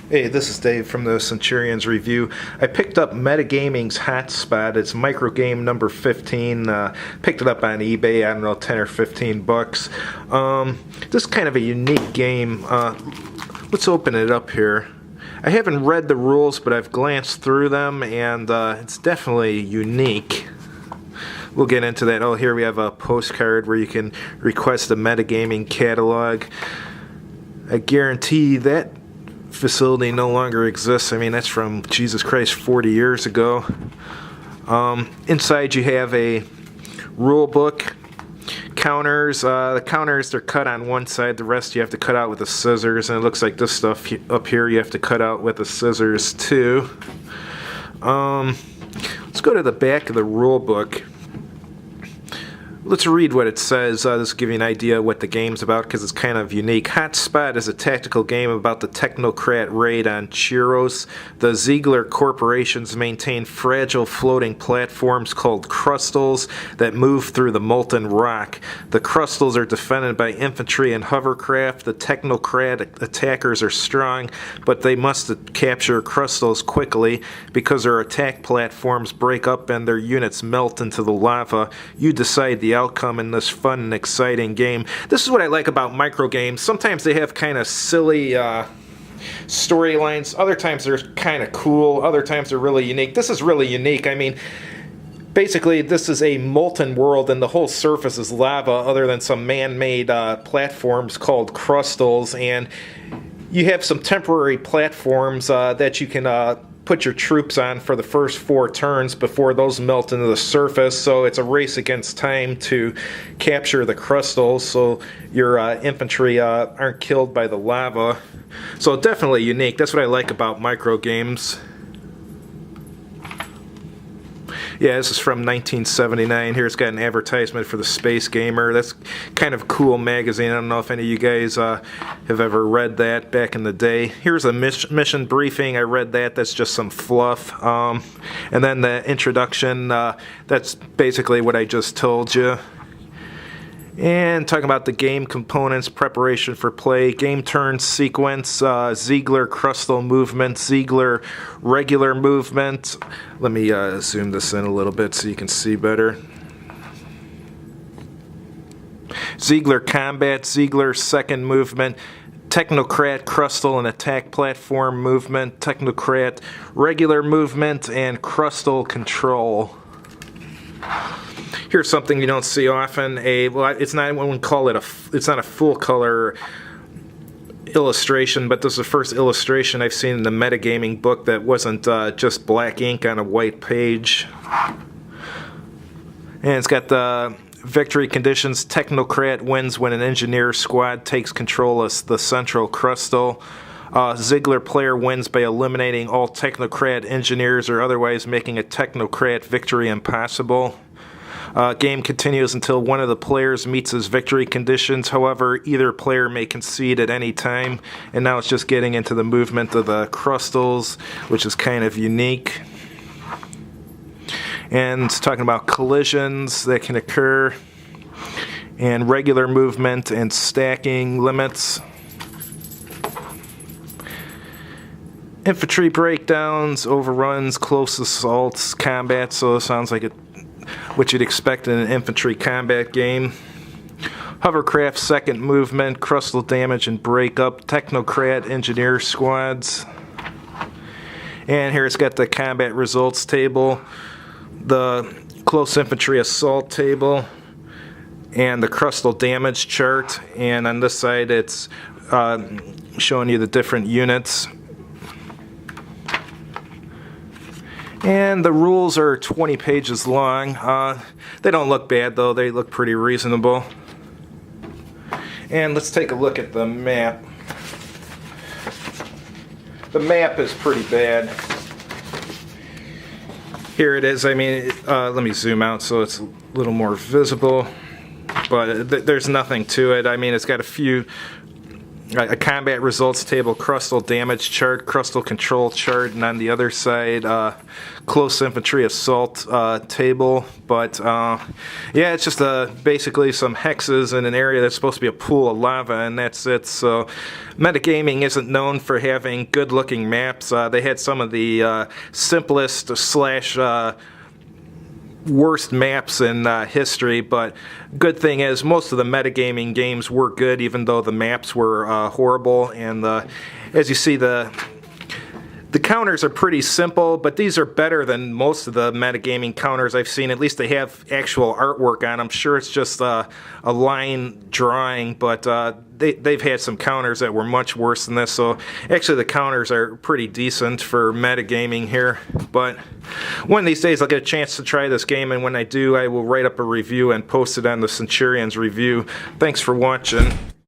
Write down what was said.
Hey, this is Dave from the Centurions Review. I picked up Metagaming's Hotspot. It's Microgame number 15. Picked it up on eBay, I don't know, 10 or 15 bucks. This is kind of a unique game. Let's open it up here. I haven't read the rules, but I've glanced through them, and it's definitely unique. We'll get into that. Oh, here we have a postcard where you can request a Metagaming catalog. I guarantee that facility no longer exists. I mean, that's from, Jesus Christ, 40 years ago. Inside you have a rule book, counters. The counters, they're cut on one side, the rest you have to cut out with the scissors, and it looks like this stuff up here you have to cut out with the scissors too. Let's go to the back of the rule book. Let's read what it says. This will give you an idea what the game's about because it's kind of unique. Hotspot is a tactical game about the technocrat raid on Chiros. The Ziegler corporations maintain fragile floating platforms called crustals that move through the molten rock. The crustals are defended by infantry and hovercraft. The technocrat attackers are strong, but they must capture crustals quickly because their attack platforms break up and their units melt into the lava. You decide the outcome in this fun and exciting game. This is what I like about microgames. Sometimes they have kind of silly storylines. Other times they're kind of cool. Other times they're really unique. This is really unique. I mean, basically this is a molten world and the whole surface is lava other than some man-made platforms called crustals, and you have some temporary platforms that you can put your troops on for the first 4 turns before those melt into the surface. So it's a race against time to capture the crustals so your infantry aren't killed by the lava. So definitely unique. That's what I like about micro games. Yeah, this is from 1979. Here it's got an advertisement for the Space Gamer. That's kind of a cool magazine. I don't know if any of you guys have ever read that back in the day. Here's a mission briefing. I read that. That's just some fluff. And then the introduction, that's basically what I just told you. And talking about the game components, preparation for play, game turn sequence, Ziegler crustal movement, Ziegler regular movement. Let me zoom this in a little bit so you can see better. Ziegler combat, Ziegler second movement, technocrat crustal and attack platform movement, technocrat regular movement, and crustal control. Here's something you don't see often. It's not. I wouldn't call it it's not a full color illustration, but this is the first illustration I've seen in the Metagaming book that wasn't just black ink on a white page. And it's got the victory conditions. Technocrat wins when an engineer squad takes control of the central crustal. Ziegler player wins by eliminating all technocrat engineers or otherwise making a technocrat victory impossible. Game continues until one of the players meets his victory conditions. However, either player may concede at any time. And now it's just getting into the movement of the crustals, which is kind of unique. And it's talking about collisions that can occur, and regular movement and stacking limits. Infantry breakdowns, overruns, close assaults, combat. So it sounds like what you'd expect in an infantry combat game. Hovercraft second movement, crustal damage and breakup, technocrat engineer squads. And here it's got the combat results table, the close infantry assault table, and the crustal damage chart. And on this side it's showing you the different units. And the rules are 20 pages long. They don't look bad though, they look pretty reasonable. And let's take a look at the map. The map is pretty bad. Here it is. I mean, let me zoom out so it's a little more visible. But there's nothing to it. I mean, it's got a few a combat results table, crustal damage chart, crustal control chart, and on the other side, close infantry assault table. But yeah, it's just basically some hexes in an area that's supposed to be a pool of lava, and that's it. So Metagaming isn't known for having good-looking maps. They had some of the simplest slash worst maps in history, but good thing is most of the metagaming games were good, even though the maps were horrible. And as you see, the counters are pretty simple, but these are better than most of the metagaming counters I've seen. At least they have actual artwork on them. I'm sure it's just a line drawing, but they've had some counters that were much worse than this. So actually the counters are pretty decent for metagaming here. But one of these days I'll get a chance to try this game, and when I do, I will write up a review and post it on the Centurion's review. Thanks for watching.